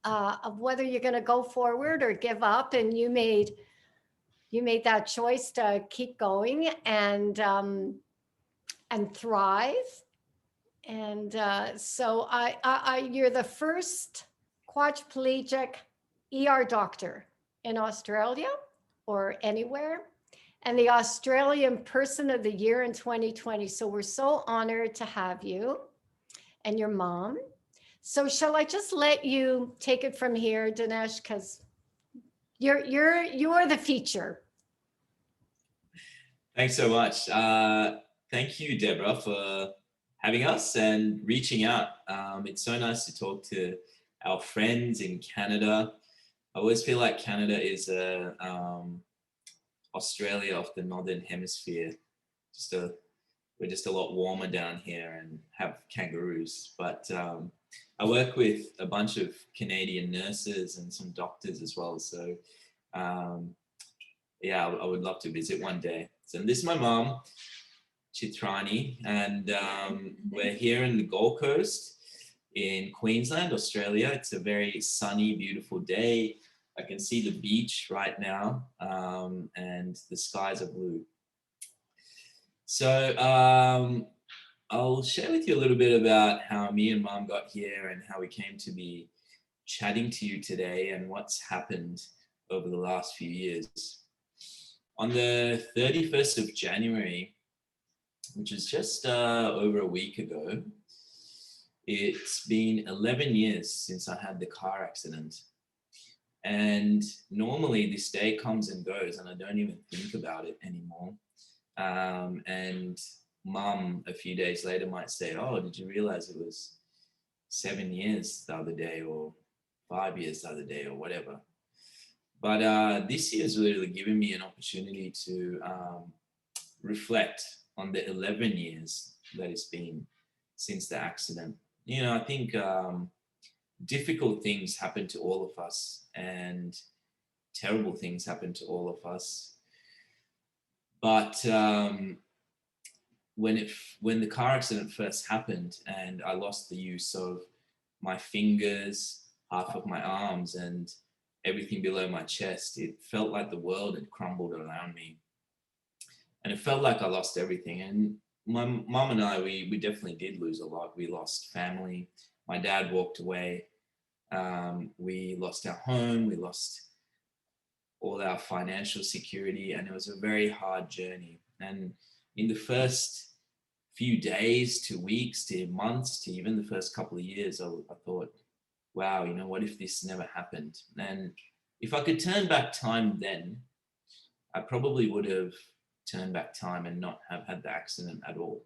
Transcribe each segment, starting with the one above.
of whether you're going to go forward or give up, and you made that choice to keep going and thrive. And so you're the first quadriplegic doctor in Australia or anywhere, and the Australian Person of the Year in 2020. So we're so honored to have you and your mom. So shall I just let you take it from here, Dinesh? Because you're the feature. Thanks so much. Thank you, Deborah, for having us and reaching out. It's so nice to talk to our friends in Canada. I always feel like Canada is Australia of the Northern Hemisphere. We're just a lot warmer down here and have kangaroos. But I work with a bunch of Canadian nurses and some doctors as well. So yeah, I would love to visit one day. So this is my mom, Chitrani, and we're here in the Gold Coast in Queensland, Australia. It's a very sunny, beautiful day. I can see the beach right now, and the skies are blue. So I'll share with you a little bit about how me and mom got here and how we came to be chatting to you today and what's happened over the last few years. On the 31st of January, which is just over a week ago, it's been 11 years since I had the car accident. And normally this day comes and goes and I don't even think about it anymore. And mum a few days later might say, oh, did you realize it was 7 years the other day or 5 years the other day or whatever. But this year has really given me an opportunity to reflect on the 11 years that it's been since the accident. You know, I think difficult things happen to all of us and terrible things happen to all of us. But when the car accident first happened and I lost the use of my fingers, half of my arms, and everything below my chest, it felt like the world had crumbled around me. And it felt like I lost everything. And my mom and I, we definitely did lose a lot. We lost family. My dad walked away. We lost our home. We lost all our financial security. And it was a very hard journey. And in the first few days to weeks to months to even the first couple of years, I thought, wow, you know, what if this never happened? And if I could turn back time then, I probably would have turned back time and not have had the accident at all.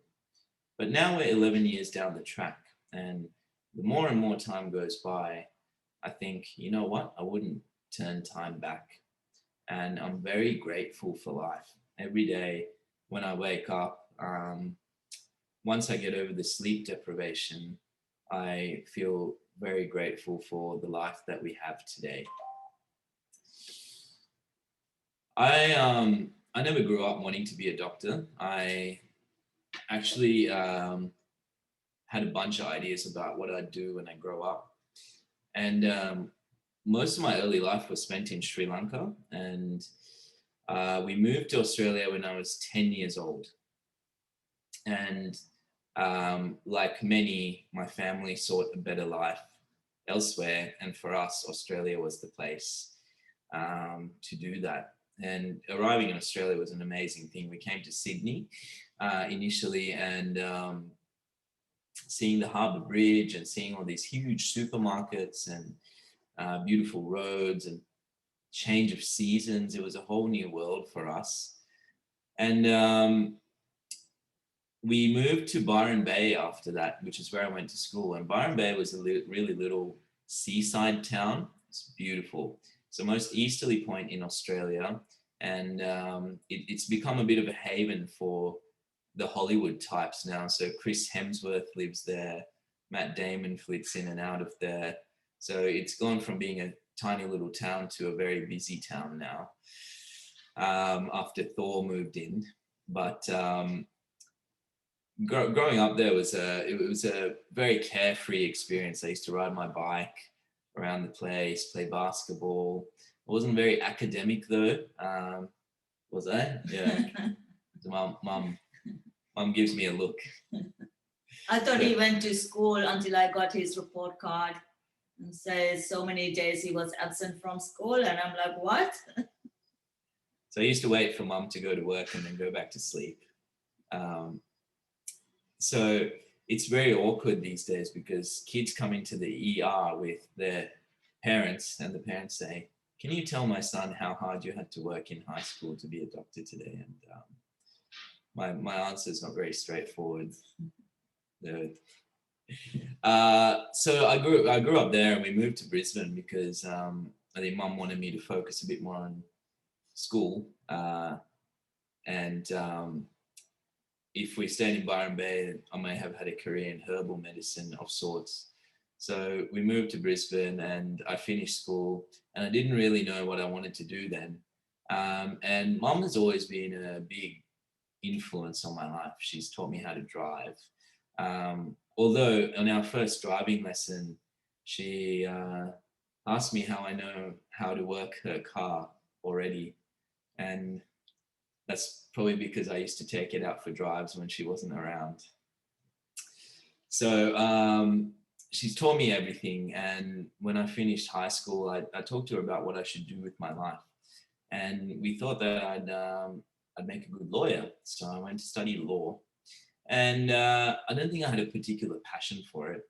But now we're 11 years down the track, and the more and more time goes by, I think, you know what, I wouldn't turn time back. And I'm very grateful for life. Every day when I wake up, once I get over the sleep deprivation, I feel very grateful for the life that we have today. I never grew up wanting to be a doctor. I actually had a bunch of ideas about what I'd do when I grow up. And most of my early life was spent in Sri Lanka. And we moved to Australia when I was 10 years old. And like many, my family sought a better life elsewhere. And for us, Australia was the place to do that. And arriving in Australia was an amazing thing. We came to Sydney initially, and seeing the Harbour Bridge and seeing all these huge supermarkets and beautiful roads and change of seasons. It was a whole new world for us. And we moved to Byron Bay after that, which is where I went to school. And Byron Bay was a really little seaside town. It's beautiful. It's the most easterly point in Australia. And it's become a bit of a haven for the Hollywood types now. So Chris Hemsworth lives there. Matt Damon flits in and out of there. So it's gone from being a tiny little town to a very busy town now, after Thor moved in. But growing up there was it was a very carefree experience. I used to ride my bike around the place, play basketball. I wasn't very academic though. Was I? Yeah. So mum gives me a look. I thought he went to school until I got his report card and says so many days he was absent from school, and I'm like, what? So I used to wait for mum to go to work and then go back to sleep. Um, so it's very awkward these days because kids come into the ER with their parents and the parents say, can you tell my son how hard you had to work in high school to be a doctor today? And my answer is not very straightforward. So I grew up there and we moved to Brisbane because I think mum wanted me to focus a bit more on school. And if we stayed in Byron Bay, I may have had a career in herbal medicine of sorts. So we moved to Brisbane and I finished school and I didn't really know what I wanted to do then. And mum has always been a big influence on my life. She's taught me how to drive. Although on our first driving lesson, she asked me how I know how to work her car already. And that's probably because I used to take it out for drives when she wasn't around. So she's taught me everything. And when I finished high school, I talked to her about what I should do with my life. And we thought that I'd make a good lawyer. So I went to study law. And I don't think I had a particular passion for it.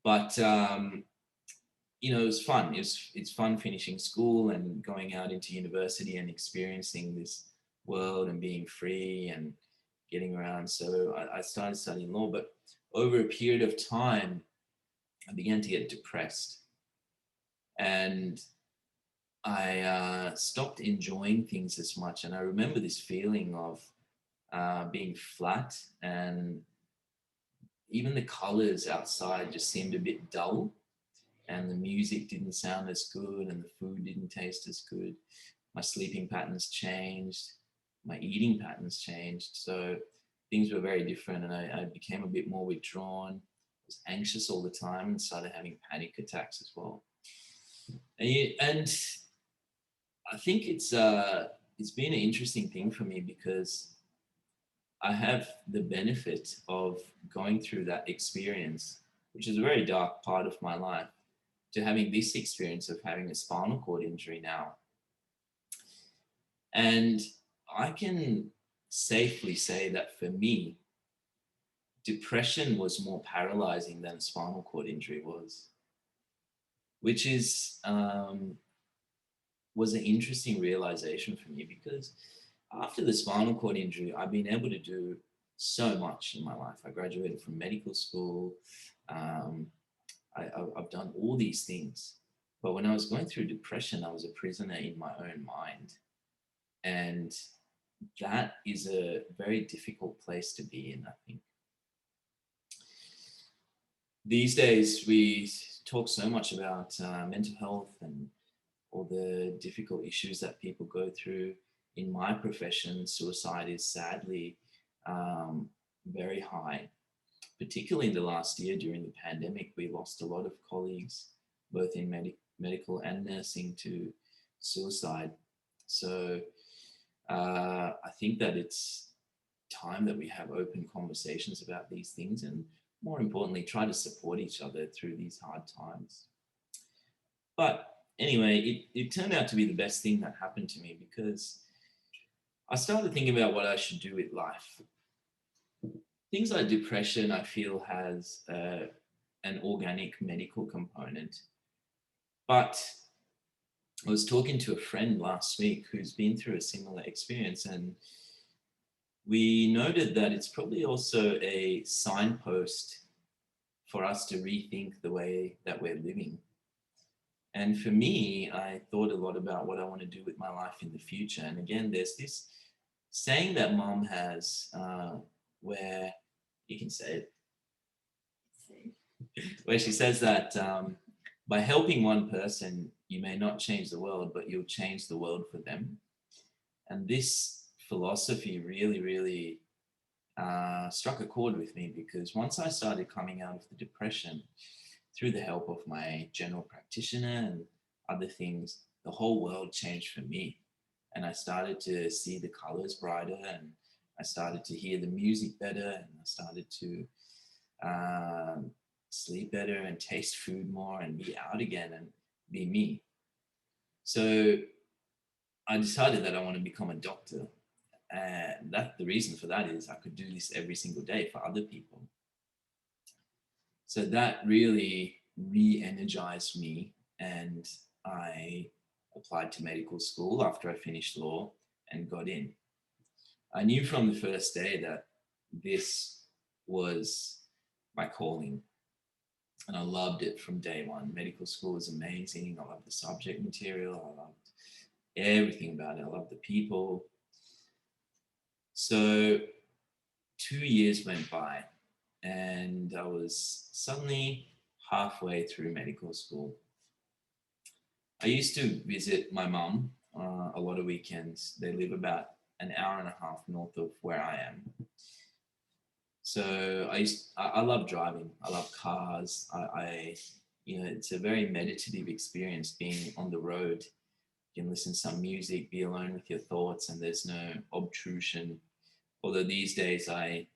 But it was fun. It's fun finishing school and going out into university and experiencing this world and being free and getting around. So I started studying law, but over a period of time, I began to get depressed and I stopped enjoying things as much. And I remember this feeling of being flat, and even the colors outside just seemed a bit dull, and the music didn't sound as good and the food didn't taste as good. My sleeping patterns changed, my eating patterns changed. So things were very different, and I became a bit more withdrawn, was anxious all the time and started having panic attacks as well. And I think it's been an interesting thing for me because I have the benefit of going through that experience, which is a very dark part of my life, to having this experience of having a spinal cord injury now. And I can safely say that for me, depression was more paralyzing than a spinal cord injury was, which was an interesting realization for me because after the spinal cord injury, I've been able to do so much in my life. I graduated from medical school. I've done all these things. But when I was going through depression, I was a prisoner in my own mind. And that is a very difficult place to be in, I think. These days, we talk so much about mental health and all the difficult issues that people go through. In my profession, suicide is sadly very high. Particularly in the last year during the pandemic, we lost a lot of colleagues, both in medical and nursing, to suicide. So I think that it's time that we have open conversations about these things and, more importantly, try to support each other through these hard times. But anyway, it turned out to be the best thing that happened to me because I started thinking about what I should do with life. Things like depression, I feel, has an organic medical component. But I was talking to a friend last week who's been through a similar experience, and we noted that it's probably also a signpost for us to rethink the way that we're living. And for me, I thought a lot about what I want to do with my life in the future. And again, there's this saying that mom has where you can say it, where she says that by helping one person, you may not change the world, but you'll change the world for them. And this philosophy really, really struck a chord with me because once I started coming out of the depression, through the help of my general practitioner and other things, the whole world changed for me. And I started to see the colors brighter, and I started to hear the music better, and I started to sleep better and taste food more and be out again and be me. So I decided that I want to become a doctor. And that the reason for that is I could do this every single day for other people. So that really re-energized me, and I applied to medical school after I finished law and got in. I knew from the first day that this was my calling, and I loved it from day one. Medical school was amazing. I loved the subject material. I loved everything about it. I loved the people. So 2 years went by, and I was suddenly halfway through medical school. I used to visit my mum a lot of weekends. They live about an hour and a half north of where I am. So I love driving. I love cars. It's a very meditative experience being on the road. You can listen to some music, be alone with your thoughts, and there's no obtrusion. Although these days I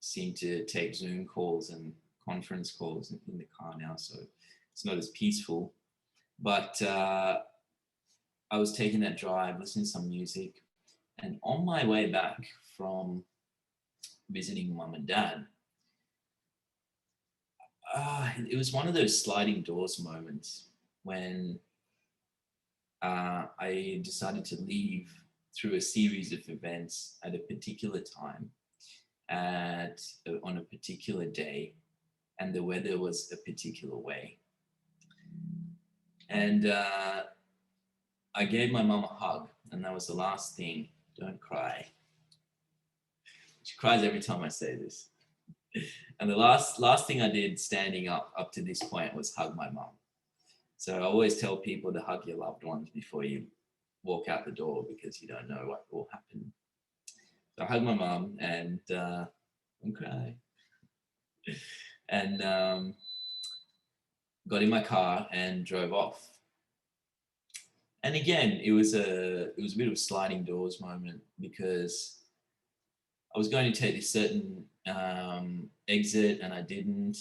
seem to take Zoom calls and conference calls in the car now, so it's not as peaceful. But I was taking that drive, listening to some music, and on my way back from visiting mum and dad, it was one of those sliding doors moments when I decided to leave through a series of events at a particular time, on a particular day, and the weather was a particular way. And I gave my mum a hug, and that was the last thing. Don't cry. She cries every time I say this. And the last thing I did standing up to this point was hug my mum. So I always tell people to hug your loved ones before you walk out the door, because you don't know what will happen. So I hugged my mum and cry, and got in my car and drove off. And again, it was a bit of a sliding doors moment, because I was going to take this certain exit and I didn't,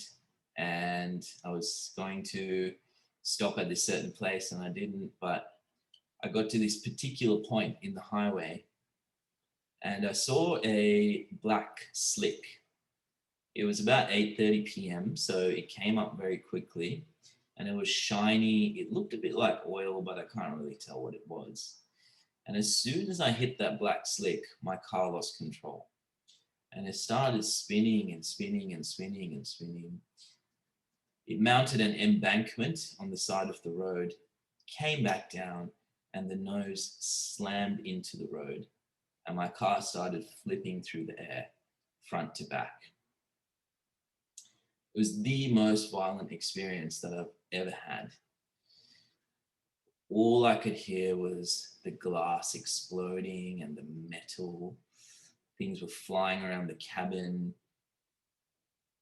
and I was going to stop at this certain place and I didn't, but I got to this particular point in the highway and I saw a black slick. It was about 8:30 p.m., so it came up very quickly, and it was shiny. It looked a bit like oil, but I can't really tell what it was. And as soon as I hit that black slick, my car lost control. And it started spinning and spinning and spinning and spinning. It mounted an embankment on the side of the road, came back down, and the nose slammed into the road. And my car started flipping through the air, front to back. It was the most violent experience that I've ever had. All I could hear was the glass exploding and the metal. Things were flying around the cabin.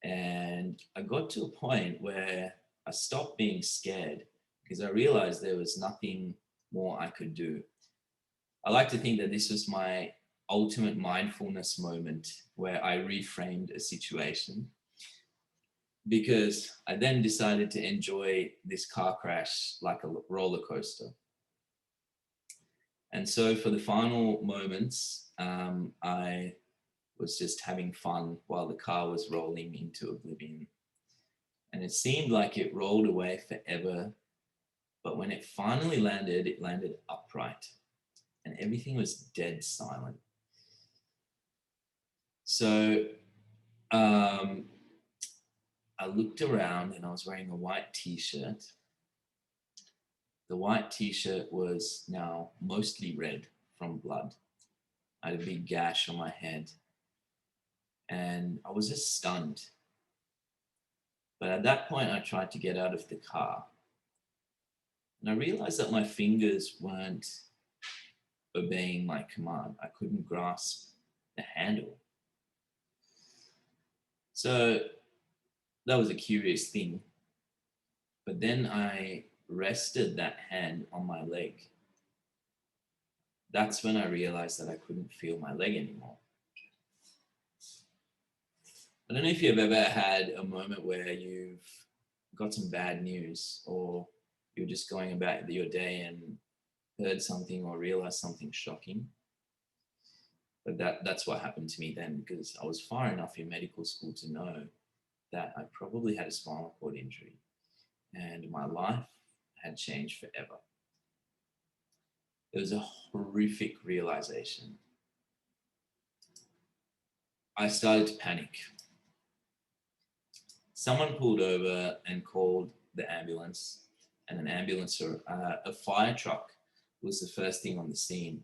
And I got to a point where I stopped being scared because I realized there was nothing more I could do. I like to think that this was my ultimate mindfulness moment where I reframed a situation, because I then decided to enjoy this car crash like a roller coaster. And so for the final moments, I was just having fun while the car was rolling into oblivion. And it seemed like it rolled away forever. But when it finally landed, it landed upright and everything was dead silent. So I looked around and I was wearing a white t-shirt. The white t-shirt was now mostly red from blood. I had a big gash on my head and I was just stunned. But at that point, I tried to get out of the car. And I realized that my fingers weren't obeying my command. I couldn't grasp the handle. So that was a curious thing. But then I rested that hand on my leg. That's when I realized that I couldn't feel my leg anymore. I don't know if you've ever had a moment where you've got some bad news, or you're just going about your day and heard something or realized something shocking. But that's what happened to me then, because I was far enough in medical school to know that I probably had a spinal cord injury and my life had changed forever. It was a horrific realization. I started to panic. Someone pulled over and called the ambulance, and an ambulance or a fire truck was the first thing on the scene.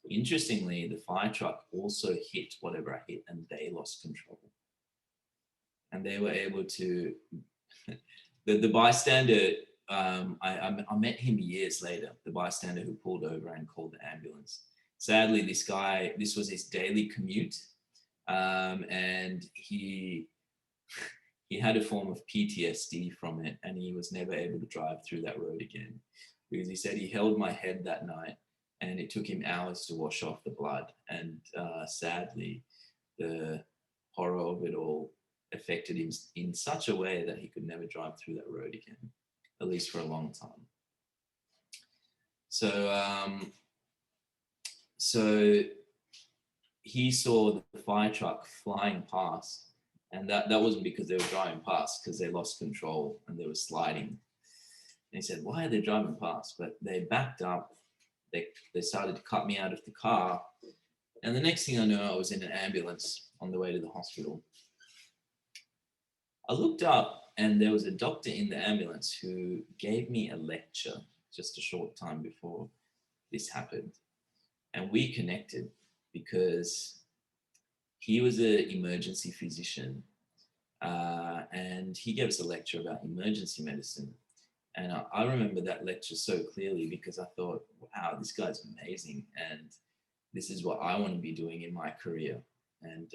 Interestingly, the fire truck also hit whatever I hit, and they lost control. And they were able to, the bystander, I met him years later, the bystander who pulled over and called the ambulance. Sadly, this was his daily commute, and he had a form of PTSD from it, and he was never able to drive through that road again, because he said he held my head that night and it took him hours to wash off the blood. And sadly, the horror of it all affected him in such a way that he could never drive through that road again, at least for a long time. So he saw the fire truck flying past, and that wasn't because they were driving past, because they lost control and they were sliding. And he said, why are they driving past? But they backed up, they started to cut me out of the car, and the next thing I know, I was in an ambulance on the way to the hospital. I looked up and there was a doctor in the ambulance who gave me a lecture just a short time before this happened. And we connected because he was an emergency physician, and he gave us a lecture about emergency medicine. And I remember that lecture so clearly because I thought, wow, this guy's amazing. And this is what I want to be doing in my career. And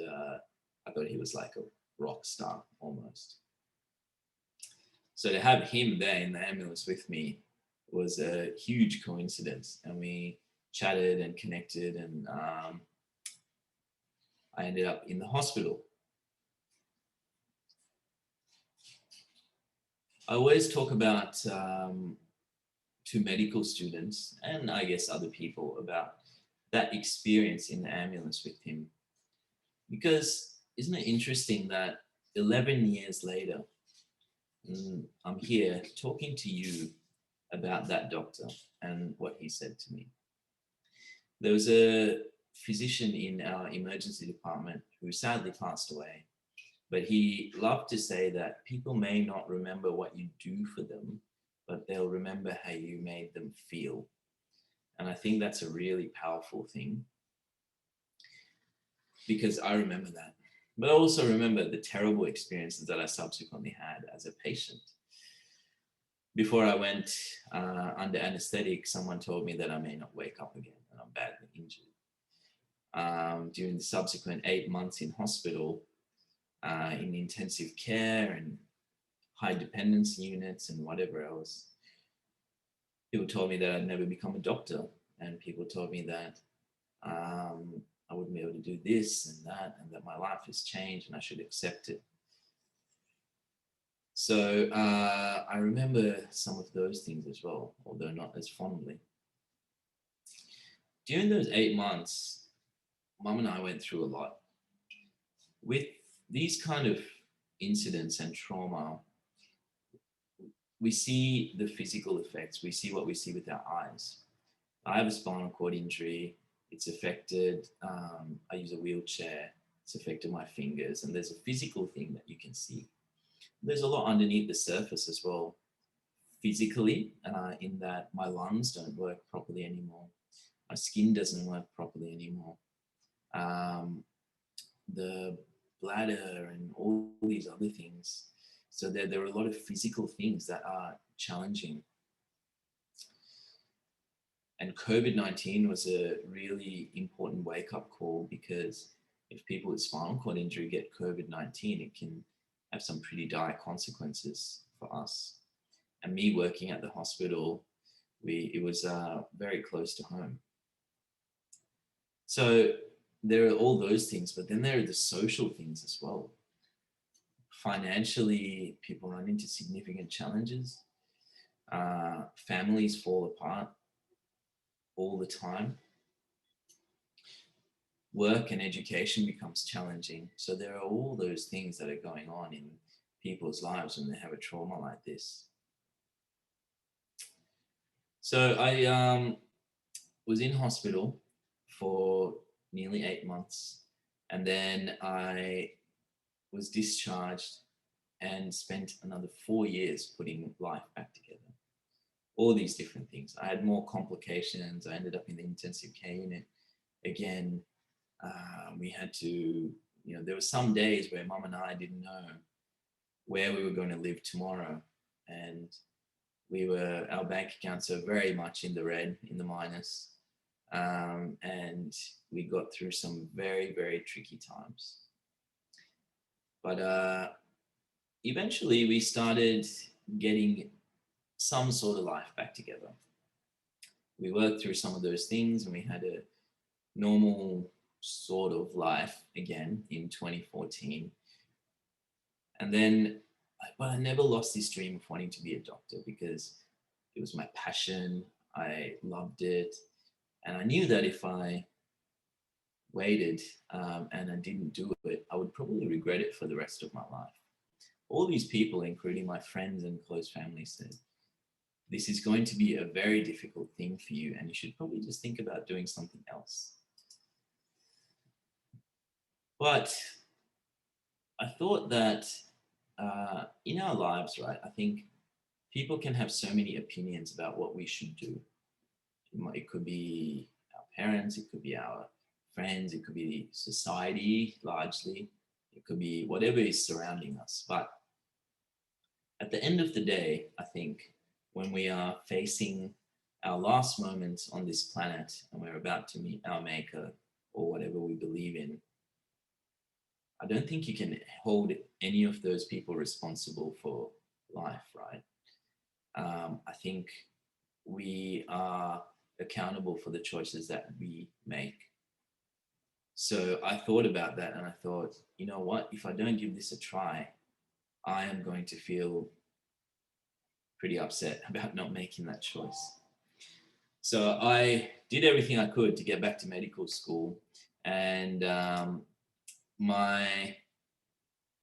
I thought he was like a rock star almost. So to have him there in the ambulance with me was a huge coincidence. And we chatted and connected, and I ended up in the hospital. I always talk about to medical students, and I guess other people, about that experience in the ambulance with him. Because isn't it interesting that 11 years later, I'm here talking to you about that doctor and what he said to me. There was a physician in our emergency department who sadly passed away, but he loved to say that people may not remember what you do for them, but they'll remember how you made them feel. And I think that's a really powerful thing, because I remember that. But I also remember the terrible experiences that I subsequently had as a patient. Before I went under anesthetic, someone told me that I may not wake up again and I'm badly injured. During the subsequent 8 months in hospital, in intensive care and high dependency units and whatever else, people told me that I'd never become a doctor, and people told me that I wouldn't be able to do this and that my life has changed and I should accept it. So I remember some of those things as well, although not as fondly. During those 8 months, Mum and I went through a lot. With these kind of incidents and trauma, we see the physical effects. We see what we see with our eyes. I have a spinal cord injury. It's affected, I use a wheelchair. It's affected my fingers. And there's a physical thing that you can see. There's a lot underneath the surface as well, physically, in that my lungs don't work properly anymore. My skin doesn't work properly anymore. The bladder and all these other things. So there are a lot of physical things that are challenging. And COVID-19 was a really important wake-up call, because if people with spinal cord injury get COVID-19, it can have some pretty dire consequences for us. and me working at the hospital, it was very close to home. So there are all those things, but then there are the social things as well. Financially, people run into significant challenges. Families fall apart all the time. Work and education becomes challenging. So there are all those things that are going on in people's lives when they have a trauma like this. So I was in hospital for nearly 8 months, and then I was discharged and spent another 4 years putting life back together. All these different things. I had more complications. I ended up in the intensive care unit again. We had to, there were some days where mum and I didn't know where we were going to live tomorrow. And our bank accounts are very much in the red, in the minus. And we got through some very, very tricky times. But eventually we started getting some sort of life back together. We worked through some of those things and we had a normal sort of life again in 2014. And then, but I never lost this dream of wanting to be a doctor because it was my passion. I loved it. And I knew that if I waited and I didn't do it, I would probably regret it for the rest of my life. All these people, including my friends and close family, said, this is going to be a very difficult thing for you and you should probably just think about doing something else. But I thought that in our lives, right, I think people can have so many opinions about what we should do. It could be our parents, it could be our friends, it could be society largely, it could be whatever is surrounding us. But at the end of the day, I think when we are facing our last moments on this planet and we're about to meet our maker or whatever we believe in, I don't think you can hold any of those people responsible for life, right? I think we are accountable for the choices that we make. So I thought about that and I thought, you know what, if I don't give this a try, I am going to feel pretty upset about not making that choice. So I did everything I could to get back to medical school, and the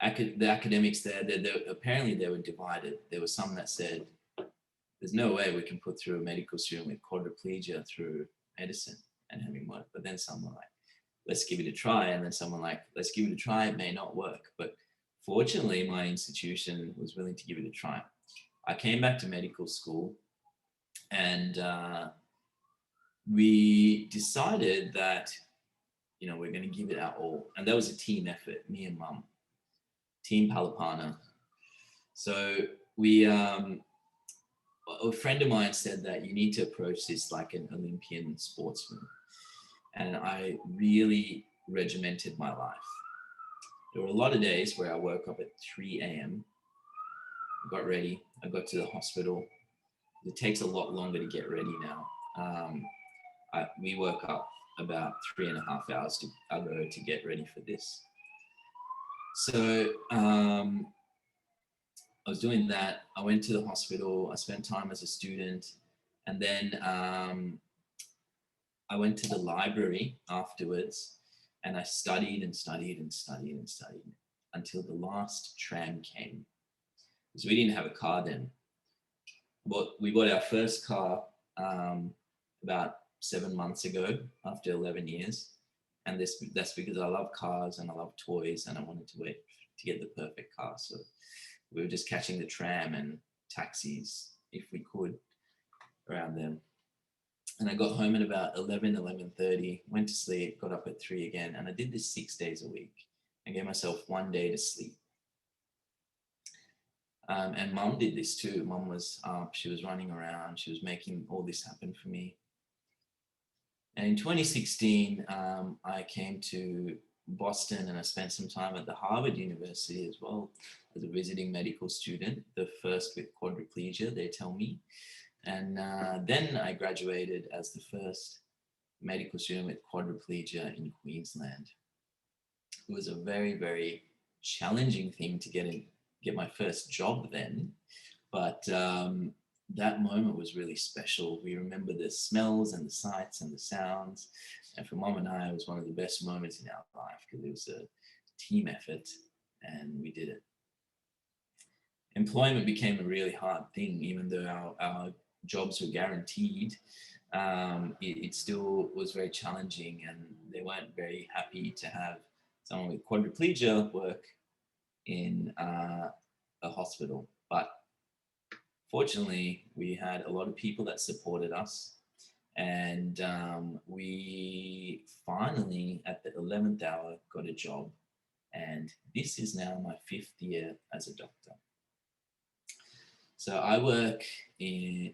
academics there, apparently they were divided. There were some that said, there's no way we can put through a medical student with quadriplegia through medicine and having work. But then some were like, let's give it a try. And then someone like, let's give it a try. It may not work. But fortunately, my institution was willing to give it a try. I came back to medical school and we decided that, we're going to give it our all. And that was a team effort, me and mum, Team Palipana. So a friend of mine said that you need to approach this like an Olympian sportsman. And I really regimented my life. There were a lot of days where I woke up at 3 a.m. I got ready. I got to the hospital. It takes a lot longer to get ready now. We woke up about 3.5 hours ago to get ready for this. So I was doing that. I went to the hospital. I spent time as a student. And then I went to the library afterwards and I studied and studied and studied and studied until the last tram came. Because we didn't have a car then. But we bought our first car about 7 months ago after 11 years. And that's because I love cars and I love toys and I wanted to wait to get the perfect car. So we were just catching the tram and taxis if we could around then. And I got home at about 11:30, went to sleep, got up at 3 again. And I did this 6 days a week. I gave myself 1 day to sleep. And mum did this too. Mum was up, she was running around, she was making all this happen for me. And in 2016, I came to Boston, and I spent some time at the Harvard University as well as a visiting medical student, the first with quadriplegia, they tell me. And then I graduated as the first medical student with quadriplegia in Queensland. It was a very, very challenging thing to get my first job then, but that moment was really special. We remember the smells and the sights and the sounds, and for Mom and I, it was one of the best moments in our life because it was a team effort, and we did it. Employment became a really hard thing, even though our jobs were guaranteed. It still was very challenging, and they weren't very happy to have someone with quadriplegia work in a hospital. But fortunately, we had a lot of people that supported us, and we finally, at the 11th hour, got a job. And this is now my 5th year as a doctor. So I work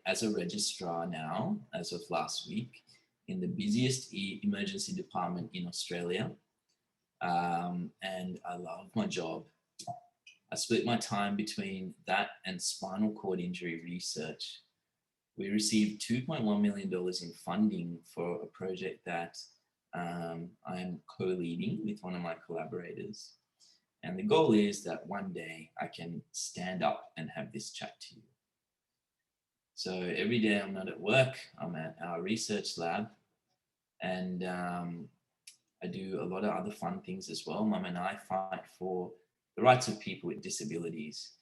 as a registrar now, as of last week, in the busiest emergency department in Australia. And I love my job. I split my time between that and spinal cord injury research. We received $2.1 million in funding for a project that I'm co-leading with one of my collaborators. And the goal is that one day I can stand up and have this chat to you. So every day I'm not at work, I'm at our research lab, and I do a lot of other fun things as well. Mum and I fight for the rights of people with disabilities.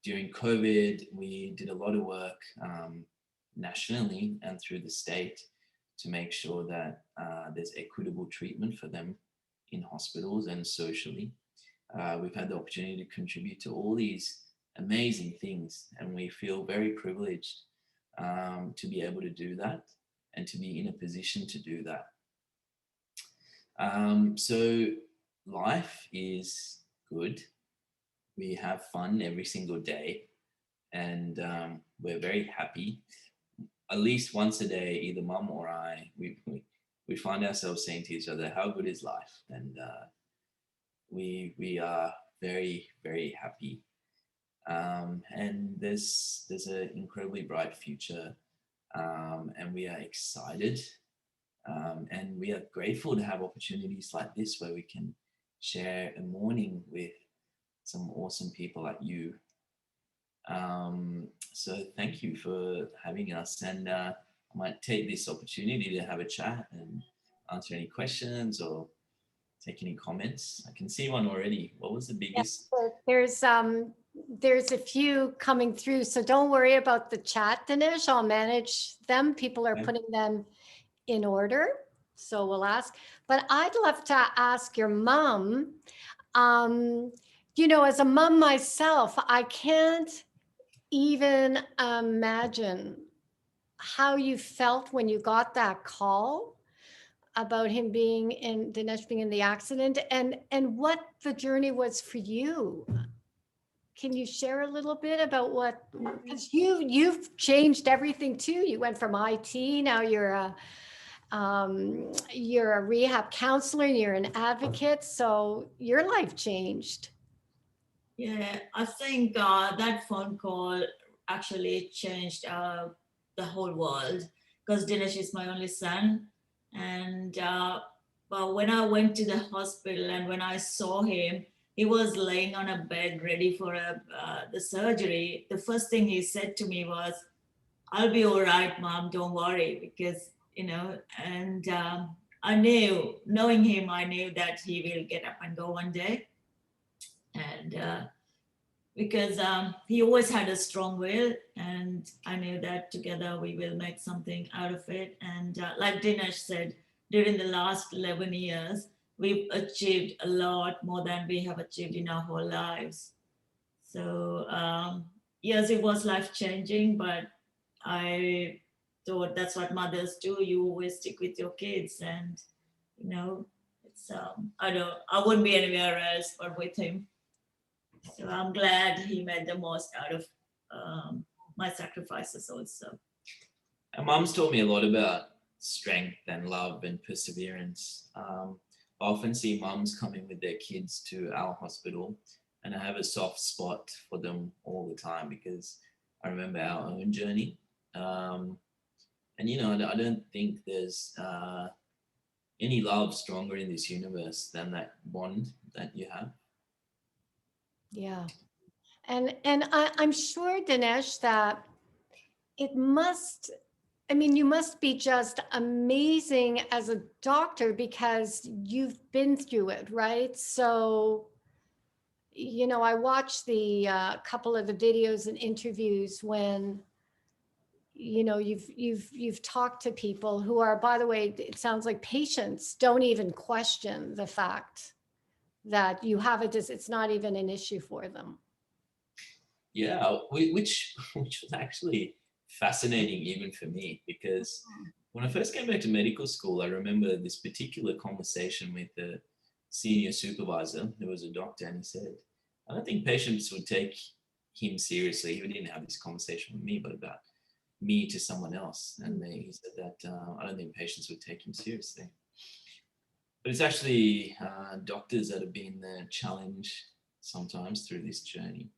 During COVID, we did a lot of work nationally and through the state to make sure that there's equitable treatment for them in hospitals and socially. We've had the opportunity to contribute to all these amazing things, and we feel very privileged to be able to do that and to be in a position to do that. So life is good. We have fun every single day, and we're very happy. At least once a day, either Mum or I, we find ourselves saying to each other, "How good is life?" And we are very, very happy. And there's an incredibly bright future, and we are excited, and we are grateful to have opportunities like this where we can share a morning with some awesome people like you. So thank you for having us, and I might take this opportunity to have a chat and answer any questions or take any comments. I can see one already. What was the biggest? There's a few coming through, so don't worry about the chat, Dinesh. I'll manage them. People are Okay. putting them in order, so we'll ask. But I'd love to ask your mom. As a mom myself, I can't even imagine how you felt when you got that call about him Dinesh being in the accident, and what the journey was for you. Can you share a little bit about what, because you've changed everything too. You went from IT, now you're a rehab counselor, you're an advocate, so your life changed. Yeah, I think that phone call actually changed the whole world because Dinesh is my only son. And but when I went to the hospital and when I saw him, he was laying on a bed ready for the surgery. The first thing he said to me was, "I'll be all right, Mom, don't worry," because, and I knew, knowing him, I knew that he will get up and go one day. And because he always had a strong will, and I knew that together we will make something out of it. And like Dinesh said, during the last 11 years, we've achieved a lot more than we have achieved in our whole lives. So yes, it was life changing, but I thought that's what mothers do. You always stick with your kids, and it's I wouldn't be anywhere else but with him. So I'm glad he made the most out of my sacrifices also. And Mum's taught me a lot about strength and love and perseverance. often see mums coming with their kids to our hospital, and I have a soft spot for them all the time because I remember our own journey. And I don't think there's any love stronger in this universe than that bond that you have. Yeah. I'm sure, Dinesh, that it must, I mean, you must be just amazing as a doctor because you've been through it, right? So, I watched the couple of the videos and interviews when you've talked to people who are, by the way, it sounds like patients don't even question the fact that you have it's not even an issue for them. Yeah, which was actually fascinating even for me because when I first came back to medical school, I remember this particular conversation with the senior supervisor, who was a doctor, and he said, "I don't think patients would take him seriously." He didn't have this conversation with me, but about me to someone else, and he said that I don't think patients would take him seriously. But it's actually doctors that have been the challenge sometimes through this journey.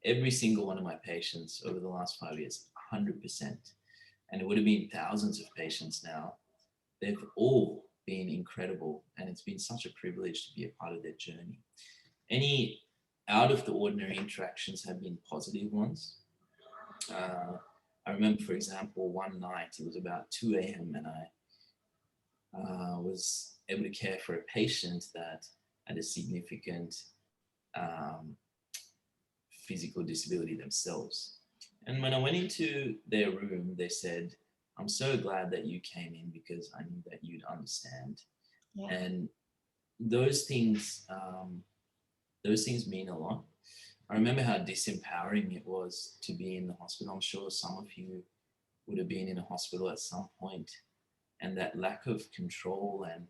Every single one of my patients over the last 5 years, 100%, and it would have been thousands of patients now, they've all been incredible, and it's been such a privilege to be a part of their journey. Any out of the ordinary interactions have been positive ones. I remember, for example, one night, it was about 2 a.m. and I was able to care for a patient that had a significant um, physical disability themselves. And when I went into their room, they said, "I'm so glad that you came in because I knew that you'd understand." Yeah. And those things mean a lot. I remember how disempowering it was to be in the hospital. I'm sure some of you would have been in a hospital at some point, and that lack of control and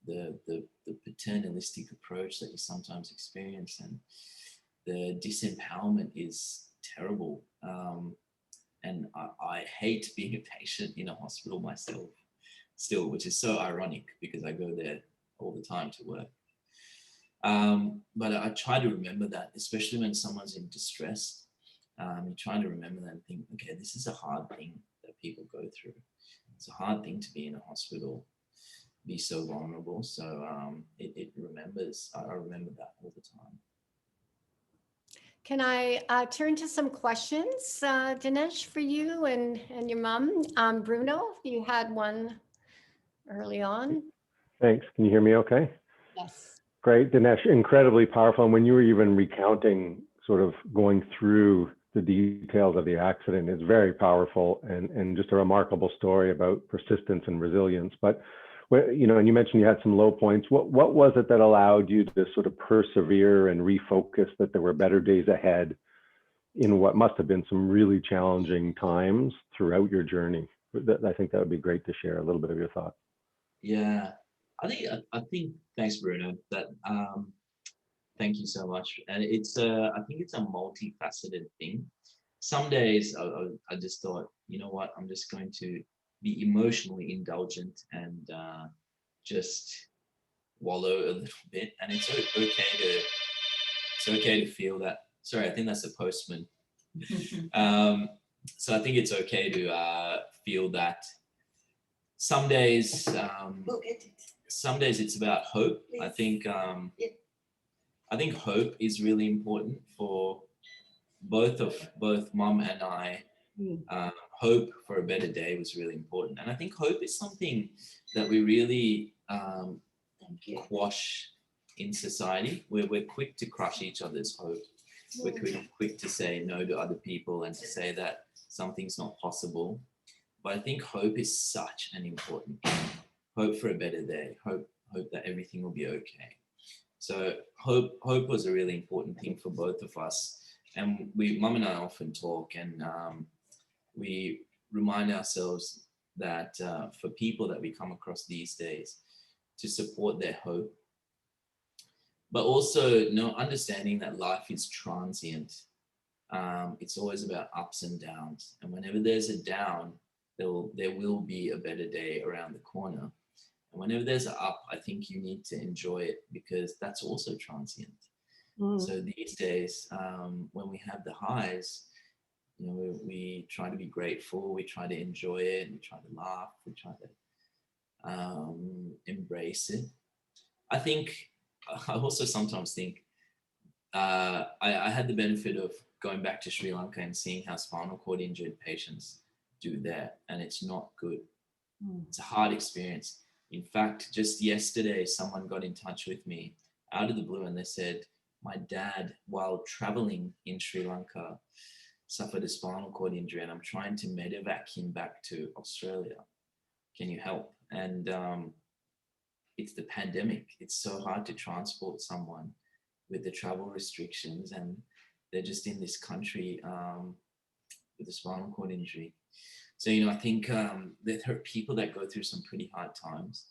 the paternalistic approach that you sometimes experience, and the disempowerment is terrible. And I hate being a patient in a hospital myself still, which is so ironic because I go there all the time to work. But I try to remember that, especially when someone's in distress. You try to remember that and think, okay, this is a hard thing that people go through. It's a hard thing to be in a hospital, be so vulnerable. So it remembers, I remember that all the time. Can I turn to some questions, Dinesh, for you and your mom? Bruno, you had one early on. Thanks. Can you hear me okay? Yes. Great, Dinesh, incredibly powerful. And when you were even recounting, sort of going through the details of the accident, it's very powerful and just a remarkable story about persistence and resilience. But, and you mentioned you had some low points. What was it that allowed you to sort of persevere and refocus that there were better days ahead in what must have been some really challenging times throughout your journey? I think that would be great to share a little bit of your thoughts. Yeah, I think thanks, Bruno. Thank you so much. And I think it's a multifaceted thing. Some days I just thought, you know what, I'm just going to be emotionally indulgent and just wallow a little bit, and it's okay to feel that. Sorry, I think that's the postman. So I think it's okay to feel that. Some days, some days it's about hope. I think hope is really important for both mom and I. Hope for a better day was really important, and I think hope is something that we really quash in society, where we're quick to crush each other's hope. We're quick to say no to other people and to say that something's not possible. But I think hope is such an important thing. Hope for a better day. Hope that everything will be okay. So hope was a really important thing for both of us. And mum and I often talk, and we remind ourselves that for people that we come across these days, to support their hope, but also understanding that life is transient. It's always about ups and downs, and whenever there's a down, there will be a better day around the corner. And Whenever there's an up, I think you need to enjoy it because that's also transient. Mm. So these days, when we have the highs, you know, we try to be grateful, we try to enjoy it, we try to laugh, we try to embrace it. I think, I also sometimes think, I had the benefit of going back to Sri Lanka and seeing how spinal cord injured patients do there, and it's not good. Mm. It's a hard experience. In fact, just yesterday, someone got in touch with me out of the blue and they said, my dad, while traveling in Sri Lanka, suffered a spinal cord injury and I'm trying to medevac him back to Australia. Can you help? And it's the pandemic. It's so hard to transport someone with the travel restrictions and they're just in this country with a spinal cord injury. So, you know, I think there are people that go through some pretty hard times.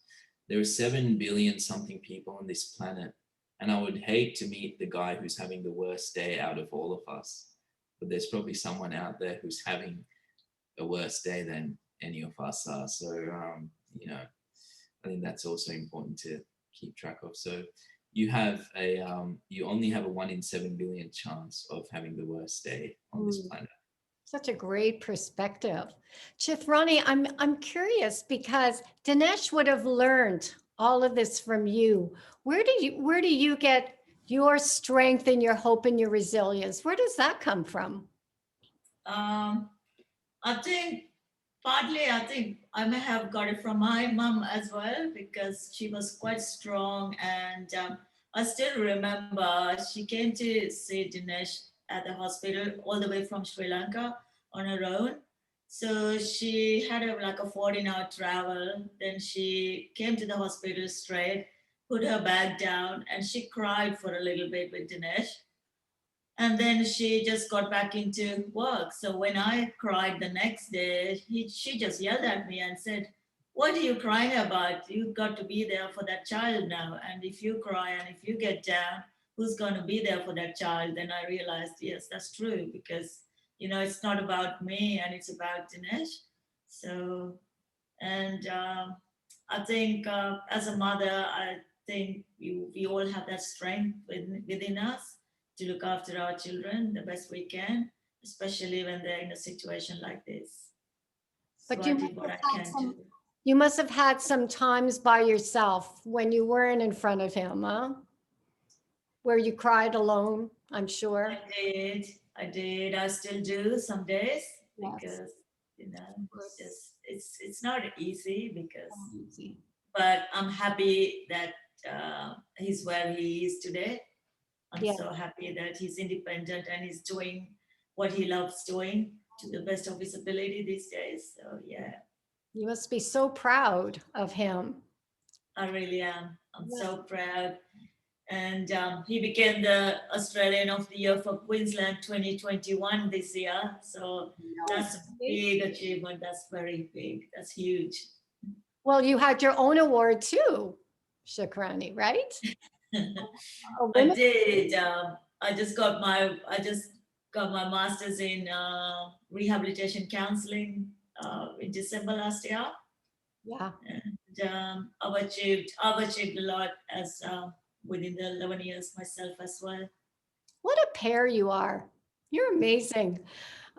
There are 7 billion something people on this planet. And I would hate to meet the guy who's having the worst day out of all of us. But there's probably someone out there who's having a worse day than any of us are. So, you know, I think that's also important to keep track of. So you have you only have a 1 in 7 billion chance of having the worst day on this planet. Such a great perspective. Chithrani, I'm curious because Dinesh would have learned all of this from you. Where do you get your strength and your hope and your resilience? Where does that come from? I think partly, I think I may have got it from my mom as well because she was quite strong. And I still remember she came to see Dinesh at the hospital all the way from Sri Lanka on her own. So she had like a 14-hour travel. Then she came to the hospital straight, put her bag down, and she cried for a little bit with Dinesh. And then she just got back into work. So when I cried the next day, she just yelled at me and said, what are you crying about? You've got to be there for that child now. And if you cry and if you get down, who's going to be there for that child? Then I realized, yes, that's true, because, you know, it's not about me and it's about Dinesh. So, and I think as a mother, I think we all have that strength within us to look after our children the best we can, especially when they're in a situation like this. So But I did what I can do. you must have had some times by yourself when you weren't in front of him, huh? Where you cried alone, I'm sure. I did. I still do some days Yes. because, you know, it's not easy because, Easy. but I'm happy that he's where he is today. I'm Yeah. so happy that he's independent and he's doing what he loves doing to the best of his ability these days. So yeah, You must be so proud of him. I really am. I'm Yeah. so proud. And he became the Australian of the Year for Queensland 2021 this year. So that's a big achievement. That's very big. That's huge. Well, you had your own award too, Shakrani, right? I did. I just got my master's in rehabilitation counseling in December last year. Yeah. And I've achieved a lot as within the 11 years myself as well. What a pair you are. You're amazing.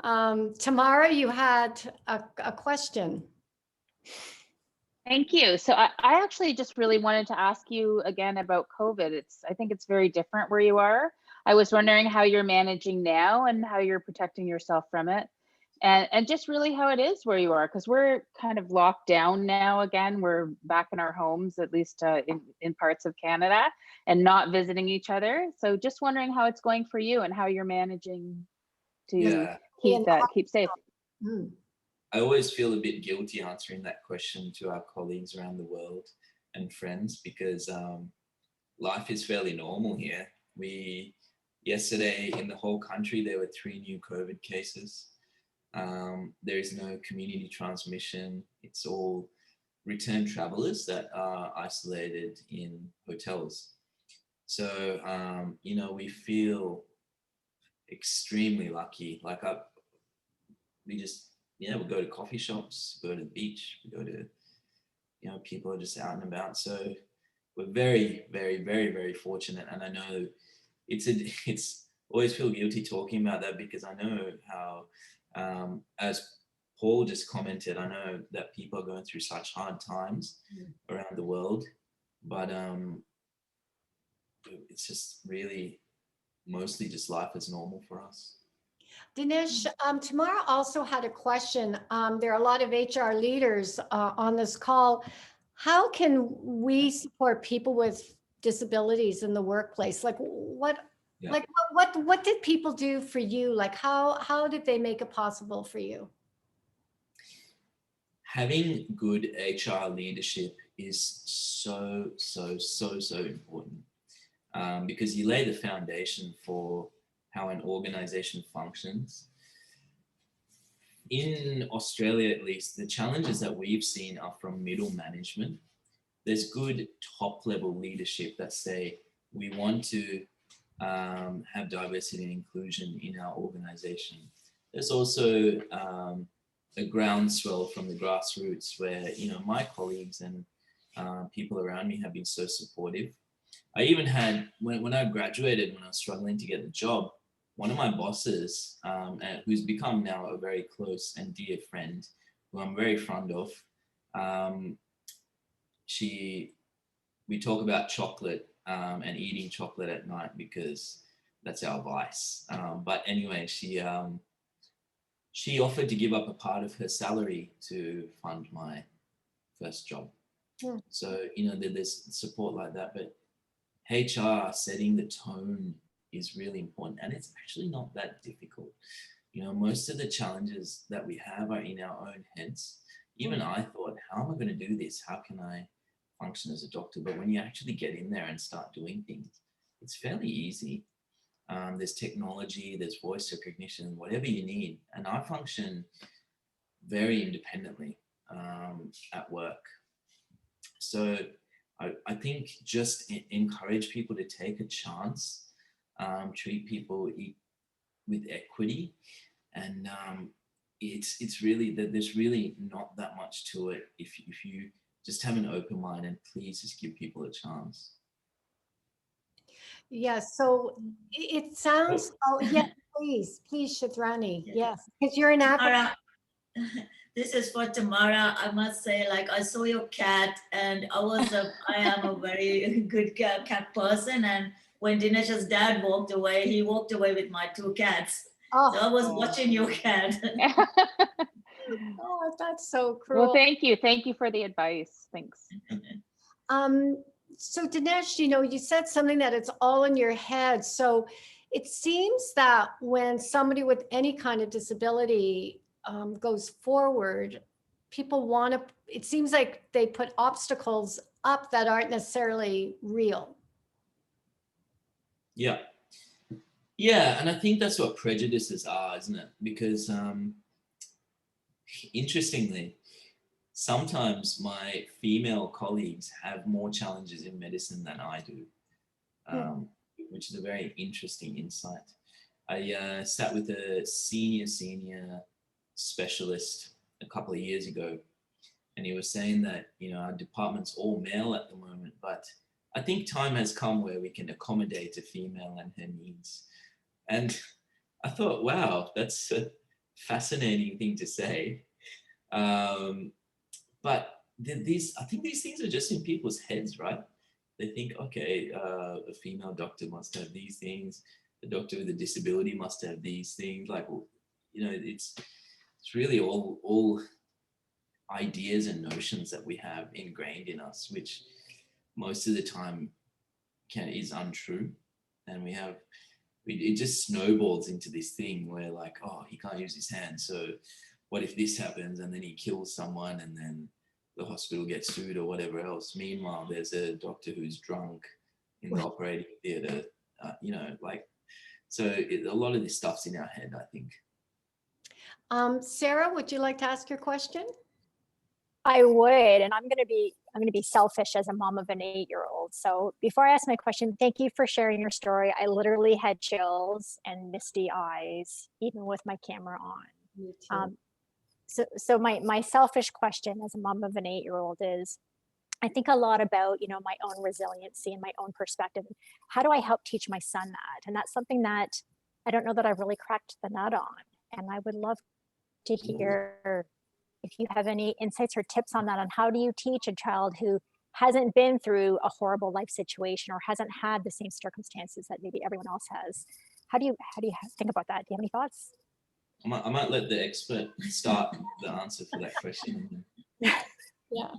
Tamara, you had a question. Thank you. So I actually just really wanted to ask you again about COVID. I think it's very different where you are. I was wondering how you're managing now and how you're protecting yourself from it. And just really how it is where you are, because we're kind of locked down now again. We're back in our homes, at least in parts of Canada, and not visiting each other. So just wondering how it's going for you and how you're managing to keep safe. Mm. I always feel a bit guilty answering that question to our colleagues around the world and friends because life is fairly normal here. Yesterday in the whole country, there were 3 new COVID cases. There is no community transmission. It's all return travelers that are isolated in hotels. So, you know, we feel extremely lucky. Like we go to coffee shops, go to the beach, we go to people are just out and about. So we're very, very, very, very fortunate. And I know it's always feel guilty talking about that, because I know how, as Paul just commented, I know that people are going through such hard times around the world, but it's just really mostly just life as normal for us. Dinesh, Tamara also had a question. There are a lot of HR leaders on this call. How can we support people with disabilities in the workplace? Like what, Yeah. like what did people do for you? Like how did they make it possible for you? Having good HR leadership is so important, because you lay the foundation for how an organization functions. In Australia, at least, the challenges that we've seen are from middle management. There's good top level leadership that say we want to have diversity and inclusion in our organization. There's also a groundswell from the grassroots where, my colleagues and people around me have been so supportive. I even had, when I graduated, when I was struggling to get the job, one of my bosses, who's become now a very close and dear friend, who I'm very fond of, we talk about chocolate and eating chocolate at night because that's our vice. But anyway, she offered to give up a part of her salary to fund my first job. So, there's support like that, but HR setting the tone is really important, and it's actually not that difficult. Most of the challenges that we have are in our own heads. Even I thought, how am I going to do this? How can I function as a doctor? But when you actually get in there and start doing things, it's fairly easy. There's technology, there's voice recognition, whatever you need. And I function very independently at work. So I think just encourage people to take a chance, treat people with equity, and it's really that there's really not that much to it if you just have an open mind and please just give people a chance. Yes. So it sounds. Oh yes, please, Shadrani. Yes, because you're an advocate. Tamara, this is for Tamara. I must say, like, I saw your cat, and I am a very good cat person. And when Dinesh's dad walked away, he walked away with my two cats. Oh, So I was watching your cat. oh, that's so Well, cruel. thank you for the advice. Thanks. So Dinesh, you said something that it's all in your head. So it seems that when somebody with any kind of disability goes forward, people want to, it seems like they put obstacles up that aren't necessarily real. Yeah, and I think that's what prejudices are, isn't it? Because interestingly, sometimes my female colleagues have more challenges in medicine than I do, which is a very interesting insight. I sat with a senior specialist a couple of years ago, and he was saying that our department's all male at the moment, but I think time has come where we can accommodate a female and her needs. And I thought, wow, that's a fascinating thing to say. But I think these things are just in people's heads, right? They think, okay, a female doctor must have these things. The doctor with a disability must have these things. Like, it's really all ideas and notions that we have ingrained in us, which most of the time is untrue. And it just snowballs into this thing where, like, oh, he can't use his hand, so what if this happens? And then he kills someone, and then the hospital gets sued or whatever else. Meanwhile, there's a doctor who's drunk in the operating theater, so a lot of this stuff's in our head, I think. Sarah, would you like to ask your question? I would, and I'm going to be selfish as a mom of an 8-year-old. So before I ask my question, thank you for sharing your story. I literally had chills and misty eyes, even with my camera on. Me too. So my selfish question as a mom of an 8-year-old is, I think a lot about, my own resiliency and my own perspective. How do I help teach my son that? And that's something that I don't know that I've really cracked the nut on. And I would love to hear if you have any insights or tips on that, on how do you teach a child who hasn't been through a horrible life situation or hasn't had the same circumstances that maybe everyone else has. How do you think about that? Do you have any thoughts? I might let the expert start the answer for that question. Yeah,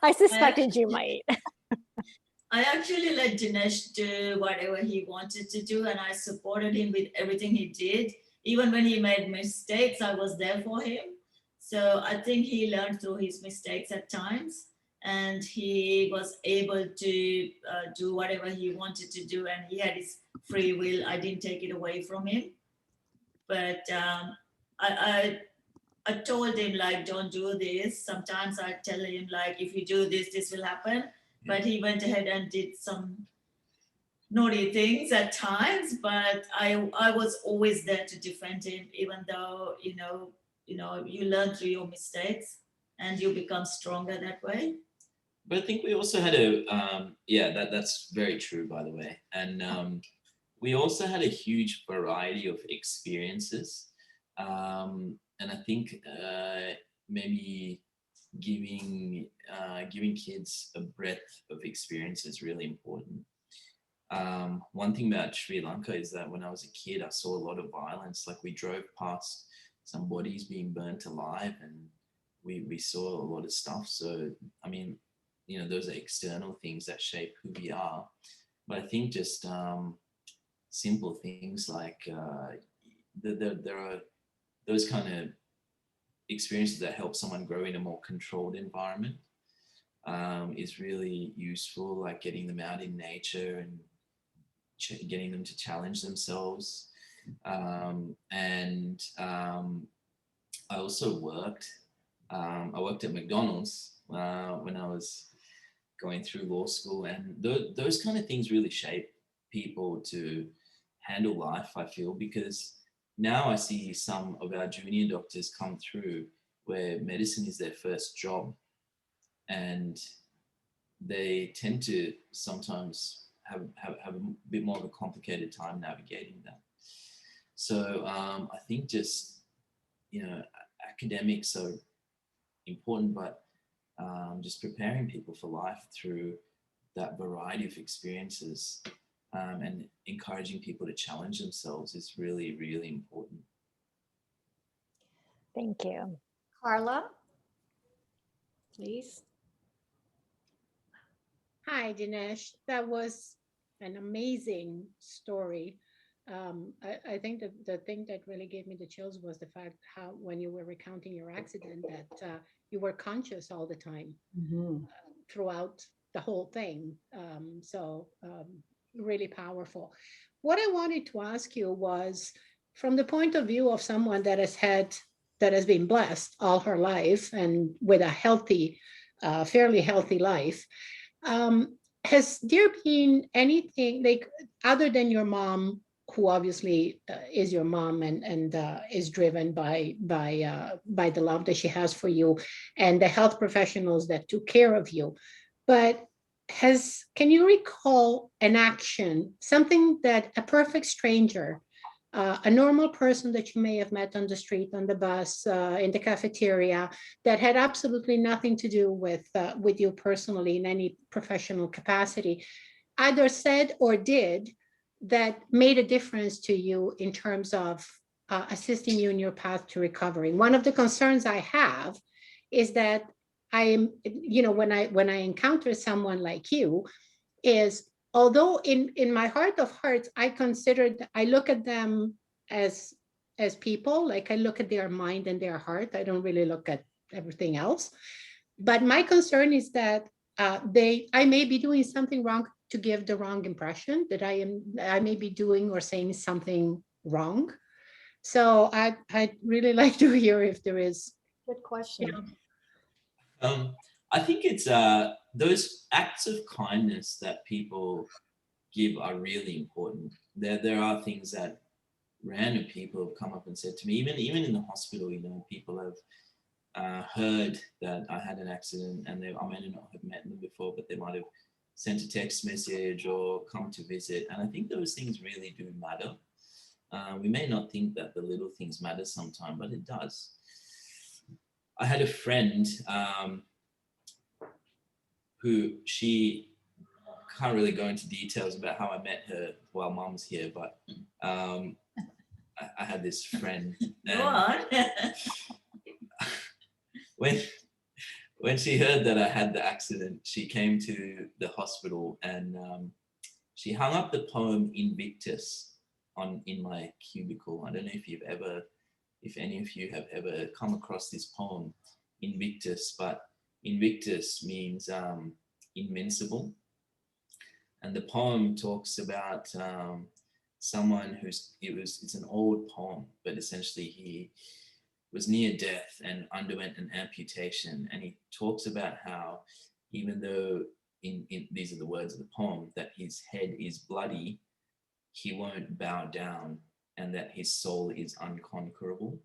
I suspected you might. I actually let Dinesh do whatever he wanted to do, and I supported him with everything he did. Even when he made mistakes, I was there for him. So I think he learned through his mistakes at times, and he was able to do whatever he wanted to do, and he had his free will. I didn't take it away from him, but I told him, like, don't do this. Sometimes I tell him, like, if you do this, this will happen. But he went ahead and did some naughty things at times. But I was always there to defend him, even though, you learn through your mistakes and you become stronger that way. But I think we also had that's very true, by the way. And we also had a huge variety of experiences. And I think maybe giving kids a breadth of experience is really important. One thing about Sri Lanka is that when I was a kid, I saw a lot of violence. Like, we drove past some bodies being burnt alive, and we saw a lot of stuff. So, I mean, those are external things that shape who we are. But I think just simple things like there are those kind of experiences that help someone grow in a more controlled environment is really useful, like getting them out in nature and getting them to challenge themselves. And I also worked at McDonald's when I was going through law school, and those kind of things really shape people to handle life, I feel, because now I see some of our junior doctors come through where medicine is their first job, and they tend to sometimes have a bit more of a complicated time navigating that. So I think just, academics are important, but just preparing people for life through that variety of experiences and encouraging people to challenge themselves is really, really important. Thank you. Carla, please. Hi, Dinesh. That was an amazing story. I think the thing that really gave me the chills was the fact how, when you were recounting your accident, that you were conscious all the time throughout the whole thing. Really powerful. What I wanted to ask you was, from the point of view of someone that has been blessed all her life and with a healthy, fairly healthy life. Has there been anything, like, other than your mom, who obviously is your mom and is driven by the love that she has for you, and the health professionals that took care of you, but can you recall an action, something that a perfect stranger, a normal person that you may have met on the street, on the bus, in the cafeteria, that had absolutely nothing to do with you personally in any professional capacity, either said or did, that made a difference to you in terms of assisting you in your path to recovery? One of the concerns I have is that when I encounter someone like you, is, although in my heart of hearts, I look at them as people, like I look at their mind and their heart. I don't really look at everything else. But my concern is that I may be doing something wrong to give the wrong impression, that I may be doing or saying something wrong. So I'd really like to hear if there is. Good question. I think it's those acts of kindness that people give are really important. There are things that random people have come up and said to me, even in the hospital, people have heard that I had an accident, and I may not have met them before, but they might have sent a text message or come to visit. And I think those things really do matter. We may not think that the little things matter sometimes, but it does. I had a friend who she can't really go into details about how I met her while Mum's here, but I had this friend. What? When she heard that I had the accident, she came to the hospital and she hung up the poem Invictus in my cubicle. I don't know if any of you have ever come across this poem, Invictus, but Invictus means invincible. And the poem talks about someone it's an old poem, but essentially he was near death and underwent an amputation. And he talks about how even though, these are the words of the poem, that his head is bloody, he won't bow down, and that his soul is unconquerable.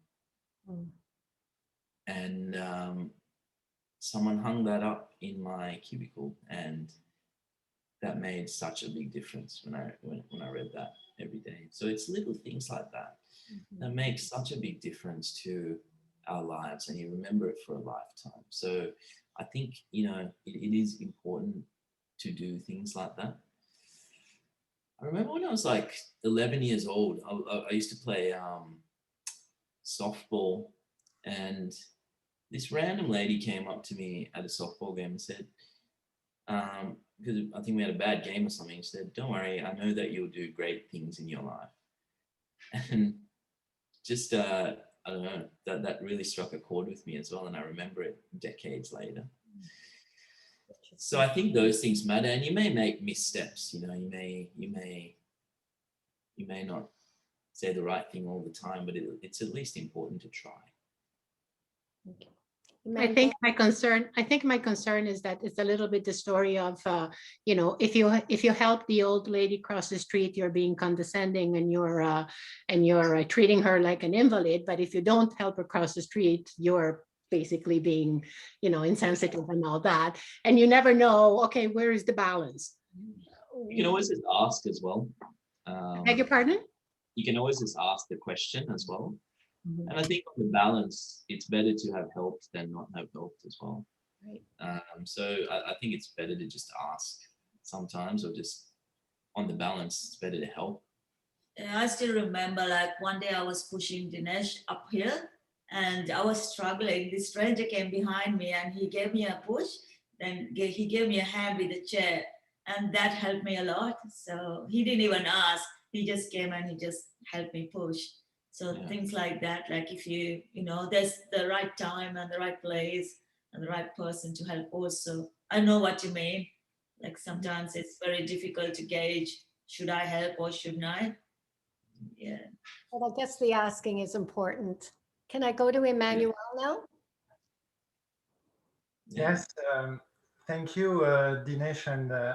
Mm. And someone hung that up in my cubicle, and that made such a big difference when I read that every day. So it's little things like that that make such a big difference to our lives, and you remember it for a lifetime. So I think, it is important to do things like that. I remember when I was like 11 years old, I used to play softball, and this random lady came up to me at a softball game and said, because I think we had a bad game or something, she said, "Don't worry, I know that you'll do great things in your life." And just, I don't know, that really struck a chord with me as well, and I remember it decades later. So I think those things matter, and you may make missteps. You may not say the right thing all the time, but it's at least important to try. Okay. I think my concern is that it's a little bit the story of, if you help the old lady cross the street, you're being condescending and you're treating her like an invalid. But if you don't help her cross the street, you're basically being, insensitive and all that. And you never know, okay, where is the balance? You can always just ask as well. Beg your pardon? You can always just ask the question as well. And I think on the balance, it's better to have helped than not have helped as well. Right. So I think it's better to just ask sometimes, or just on the balance, it's better to help. I still remember, like, one day I was pushing Dinesh uphill and I was struggling. This stranger came behind me and he gave me a push. Then he gave me a hand with a chair, and that helped me a lot. So he didn't even ask. He just came and he just helped me push. So things like that, like if there's the right time and the right place and the right person to help also. I know what you mean. Like sometimes it's very difficult to gauge, should I help or shouldn't I? Yeah. Well, I guess the asking is important. Can I go to Emmanuel now? Yes, thank you, Dinesh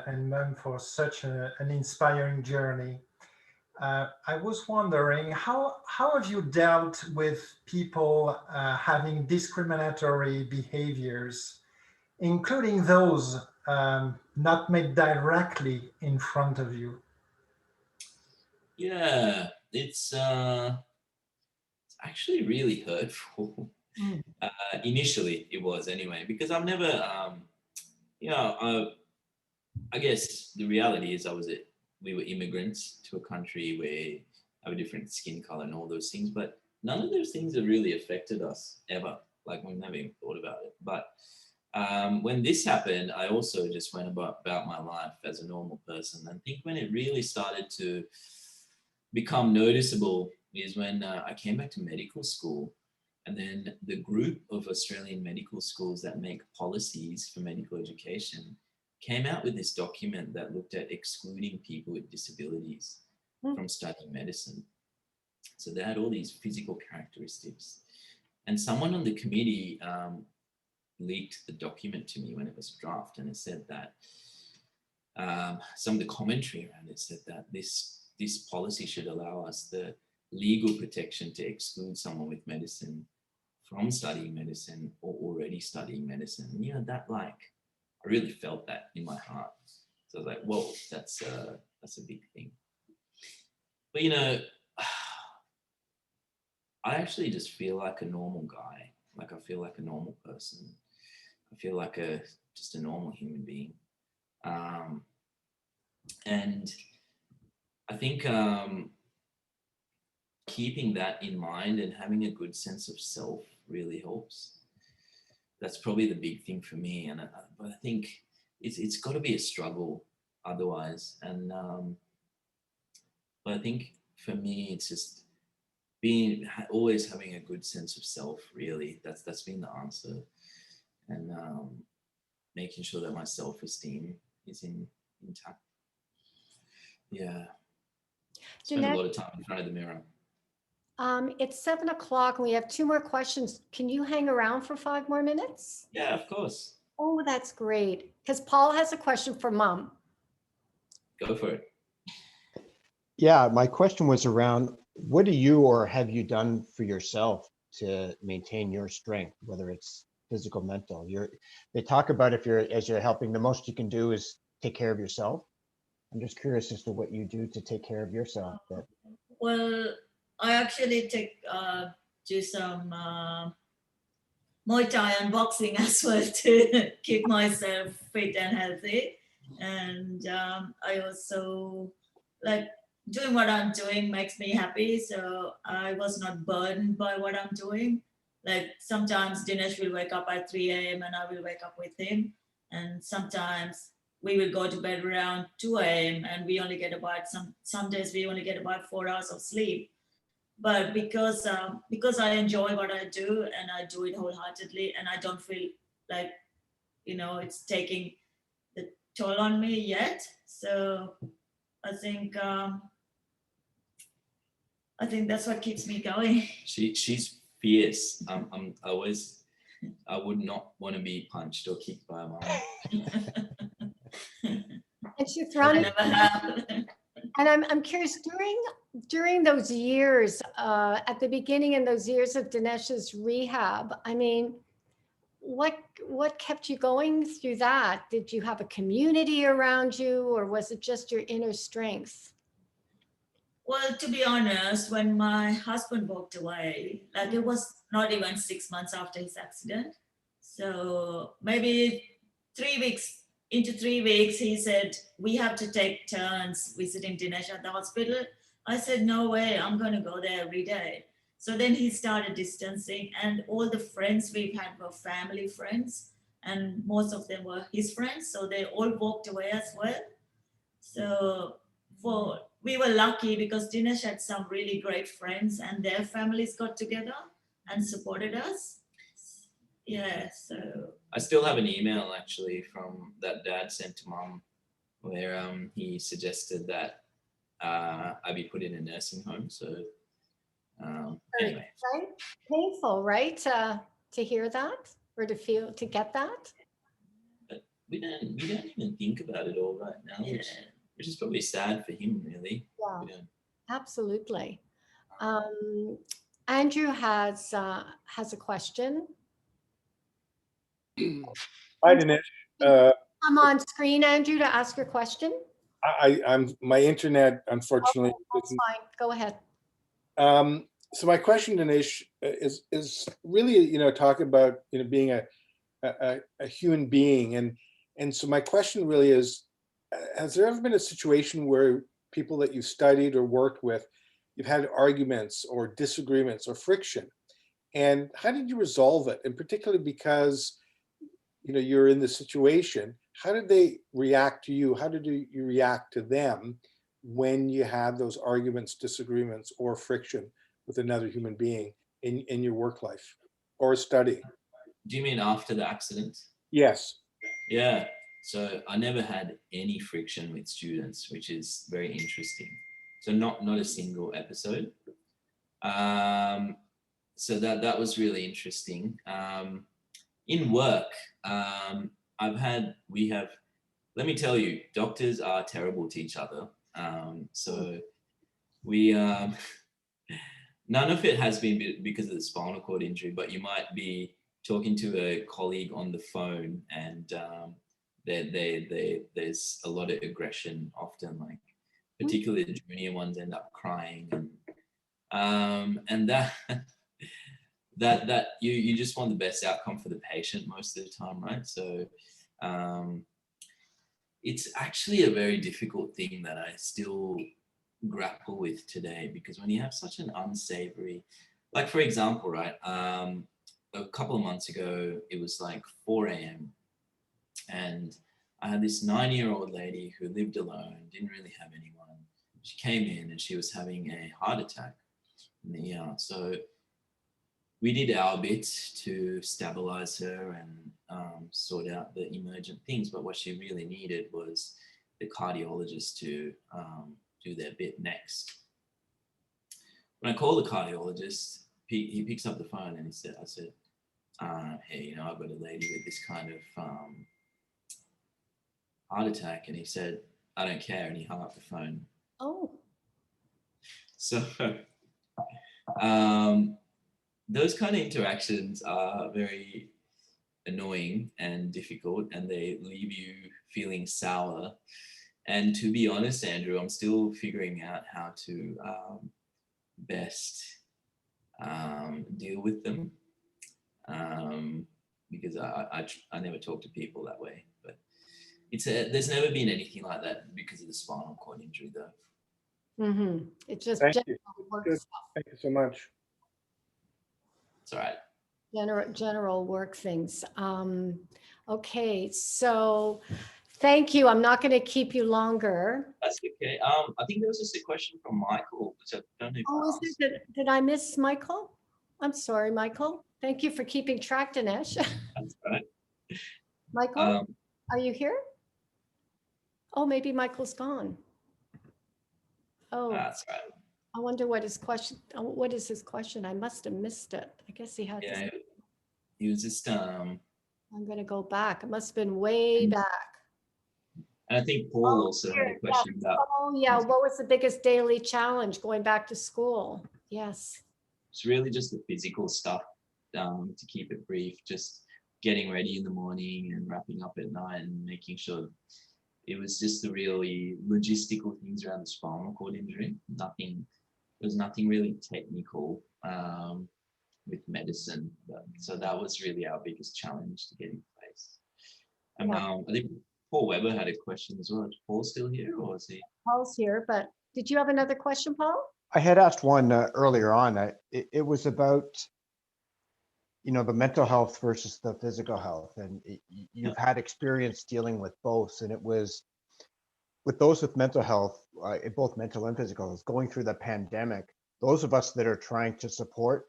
and Mum, for such an inspiring journey. I was wondering, how have you dealt with people having discriminatory behaviors, including those not made directly in front of you? Yeah, it's actually really hurtful. Initially, it was anyway, because I've never, I guess the reality is we were immigrants to a country where we have a different skin color and all those things, but none of those things have really affected us ever. Like, we've never even thought about it. But when this happened, I also just went about my life as a normal person. And I think when it really started to become noticeable is when I came back to medical school, and then the group of Australian medical schools that make policies for medical education came out with this document that looked at excluding people with disabilities from studying medicine. So they had all these physical characteristics. And someone on the committee leaked the document to me when it was drafted, and it said that some of the commentary around it said that this policy should allow us the legal protection to exclude someone with medicine from studying medicine, or already studying medicine. And, you know, that like, I really felt that in my heart. So I was like, whoa, that's a big thing. But, you know, I actually just feel like a normal guy. Like I feel like a normal person. I feel like just a normal human being. And I think keeping that in mind and having a good sense of self really helps. That's probably the big thing for me. And but I think it's got to be a struggle otherwise. And but I think for me, it's just always having a good sense of self. Really, that's been the answer. And making sure that my self-esteem is intact. Yeah. Spend a lot of time in front of the mirror. It's 7 o'clock and we have 2 more questions. Can you hang around for 5 more minutes? Yeah, of course. Oh, that's great. Because Paul has a question for Mom. Go for it. Yeah, my question was around, what do you or have you done for yourself to maintain your strength, whether it's physical, mental? They talk about as you're helping, the most you can do is take care of yourself. I'm just curious as to what you do to take care of yourself. Well, I actually do some Muay Thai and boxing as well to keep myself fit and healthy. And I also like doing what I'm doing makes me happy. So I was not burdened by what I'm doing. Like sometimes Dinesh will wake up at 3 a.m. and I will wake up with him. And sometimes we will go to bed around 2 a.m. and we only get about some days we only get about 4 hours of sleep. But because I enjoy what I do and I do it wholeheartedly and I don't feel like, you know, it's taking the toll on me yet. So I think that's what keeps me going. She's fierce. I would not want to be punched or kicked by a mom. And she's running. And I'm curious, during those years, at the beginning in those years of Dinesh's rehab, I mean, what kept you going through that? Did you have a community around you, or was it just your inner strength? Well, to be honest, when my husband walked away, like it was not even 6 months after his accident. So maybe 3 weeks, into 3 weeks, he said, we have to take turns visiting Dinesh at the hospital. I said, no way, I'm going to go there every day. So then he started distancing, and all the friends we've had were family friends, and most of them were his friends. So they all walked away as well. So we were lucky because Dinesh had some really great friends and their families got together and supported us. Yeah, so I still have an email actually from that dad sent to mom where he suggested that I be put in a nursing home. So anyway. Right? Painful, right? To hear that or to get that. But we don't even think about it all right now, yeah. which is probably sad for him, really. Yeah, absolutely. Andrew has a question. Hi, Dinesh. Come on screen, Andrew, to ask your question. I'm my internet, unfortunately. Okay, that's fine. Go ahead. So my question, Dinesh, is really, you know, talk about, you know, being a human being, and so my question really is, has there ever been a situation where people that you've studied or worked with, you've had arguments or disagreements or friction, and how did you resolve it? And particularly because, you know, you're in the situation, how did they react to you? How did you react to them when you had those arguments, disagreements, or friction with another human being in your work life or study? Do you mean after the accident? Yes. Yeah. So I never had any friction with students, which is very interesting. So not a single episode. So that was really interesting. In work, let me tell you, doctors are terrible to each other. So we, none of it has been because of the spinal cord injury, but you might be talking to a colleague on the phone, and there's a lot of aggression often, like particularly the junior ones end up crying, and that that you just want the best outcome for the patient most of the time, right? So it's actually a very difficult thing that I still grapple with today, because when you have such an unsavory, like for example, right, a couple of months ago, it was like 4 a.m. and I had this 9-year-old lady who lived alone, didn't really have anyone. She came in and she was having a heart attack in the ER. So we did our bit to stabilize her and sort out the emergent things. But what she really needed was the cardiologist to do their bit next. When I call the cardiologist, he picks up the phone and I said, hey, you know, I've got a lady with this kind of heart attack. And he said, I don't care. And he hung up the phone. Oh. So those kind of interactions are very annoying and difficult, and they leave you feeling sour. And to be honest, Andrew, I'm still figuring out how to best deal with them, because I never talk to people that way. But there's never been anything like that because of the spinal cord injury, though. Mm-hmm. It's just Thank general you. work Good. stuff. Thank you so much. It's all right. General work things. Okay, so thank you. I'm not going to keep you longer. That's okay. I think there was just a question from Michael, which I don't know if Oh, I is it, did I miss Michael? I'm sorry, Michael. Thank you for keeping track, Dinesh. That's right. Michael, are you here? Oh, maybe Michael's gone. Oh, That's right. I wonder what his question. What is his question? I must have missed it. I guess he had. Yeah, he was just. I'm going to go back. It must have been way back. And I think Paul also had a question about. Oh yeah, what was the biggest daily challenge going back to school? Yes. It's really just the physical stuff. To keep it brief, just getting ready in the morning and wrapping up at night and making sure. It was just the really logistical things around the spinal cord injury. There was nothing really technical with medicine. So that was really our biggest challenge to get in place. And I think Paul Weber had a question as well. Is Paul still here, or is he? Paul's here, but did you have another question, Paul? I had asked one earlier on. It was about, you know, the mental health versus the physical health, and you've had experience dealing with both, and it was with those with mental health, both mental and physical, going through the pandemic. Those of us that are trying to support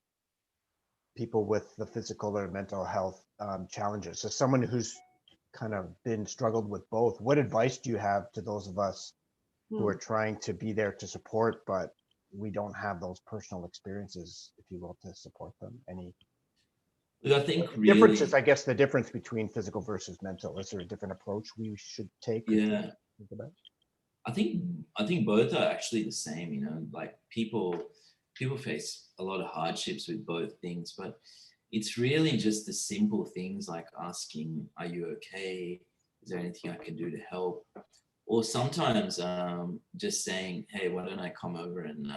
people with the physical or mental health challenges, as someone who's kind of been struggled with both, what advice do you have to those of us who are trying to be there to support, but we don't have those personal experiences, if you will, to support them? Any I think really, differences, I guess, the difference between physical versus mental. Is there a different approach we should take? Yeah, think about? I think both are actually the same. You know, like people face a lot of hardships with both things, but it's really just the simple things like asking, "Are you okay? Is there anything I can do to help?" Or sometimes just saying, "Hey, why don't I come over and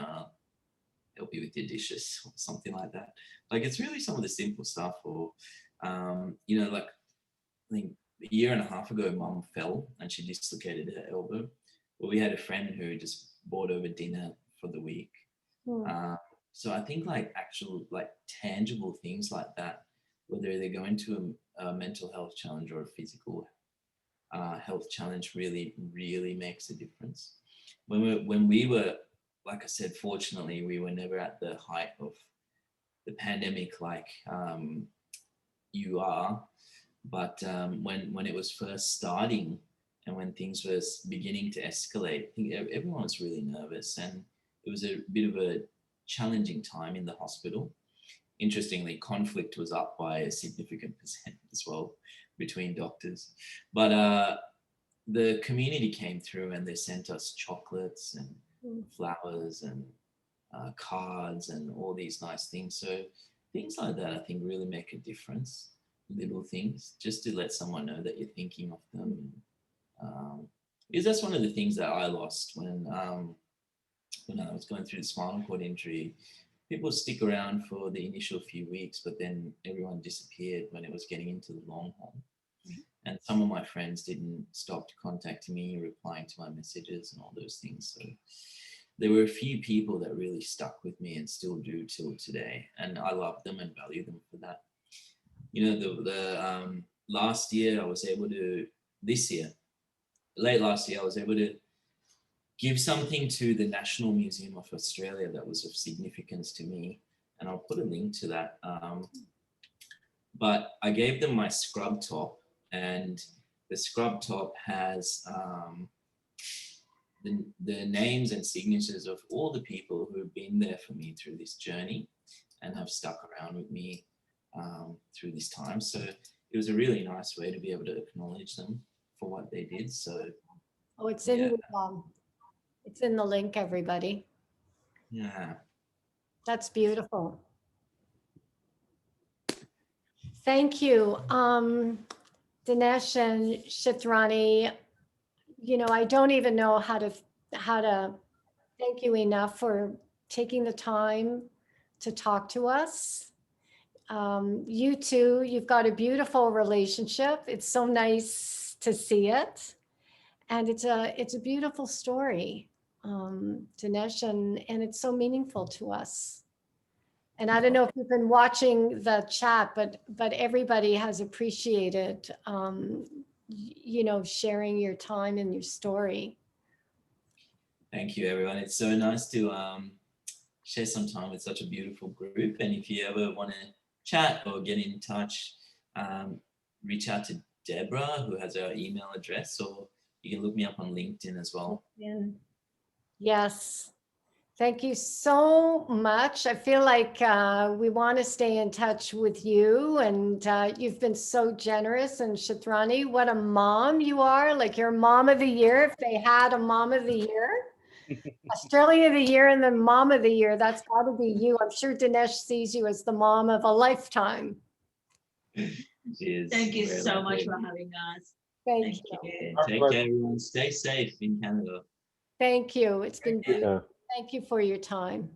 help you with your dishes," or something like that. Like it's really some of the simple stuff. Or you know, like I think a year and a half ago, Mum fell and she dislocated her elbow. Well, we had a friend who just brought over dinner for the week. So I think like actual like tangible things like that, whether they're going to a mental health challenge or a physical health challenge, really makes a difference. When we were, like I said, fortunately, we were never at the height of the pandemic like you are. But when it was first starting and when things were beginning to escalate, I think everyone was really nervous, and it was a bit of a challenging time in the hospital. Interestingly, conflict was up by a significant percent as well between doctors. But the community came through and they sent us chocolates and flowers and cards and all these nice things. So things like that, I think, really make a difference. Little things, just to let someone know that you're thinking of them. Because that's one of the things that I lost when I was going through the spinal cord injury. People stick around for the initial few weeks, but then everyone disappeared when it was getting into the long haul. And some of my friends didn't stop contacting me, replying to my messages and all those things. So there were a few people that really stuck with me and still do till today. And I love them and value them for that. You know, the last year I was able to, late last year, I was able to give something to the National Museum of Australia that was of significance to me. And I'll put a link to that. But I gave them my scrub top, and the scrub top has the names and signatures of all the people who have been there for me through this journey and have stuck around with me through this time. So it was a really nice way to be able to acknowledge them for what they did. So it's in the link, everybody. Yeah. That's beautiful. Thank you. Dinesh and Chitrani, you know, I don't even know how to thank you enough for taking the time to talk to us. You two, you've got a beautiful relationship. It's so nice to see it. And it's a beautiful story, Dinesh, and it's so meaningful to us. And I don't know if you've been watching the chat, but everybody has appreciated, you know, sharing your time and your story. Thank you, everyone. It's so nice to share some time with such a beautiful group. And if you ever want to chat or get in touch, reach out to Deborah, who has our email address, or you can look me up on LinkedIn as well. Yes. Thank you so much. I feel like we want to stay in touch with you, and you've been so generous. And Chitrani, what a mom you are. Like, you're mom of the year. If they had a mom of the year, Australia of the year and then mom of the year, that's got to be you. I'm sure Dinesh sees you as the mom of a lifetime. Cheers. Thank you so much for having us. Thank you. Take care, everyone. Stay safe in Canada. Thank you. It's been beautiful. Thank you for your time.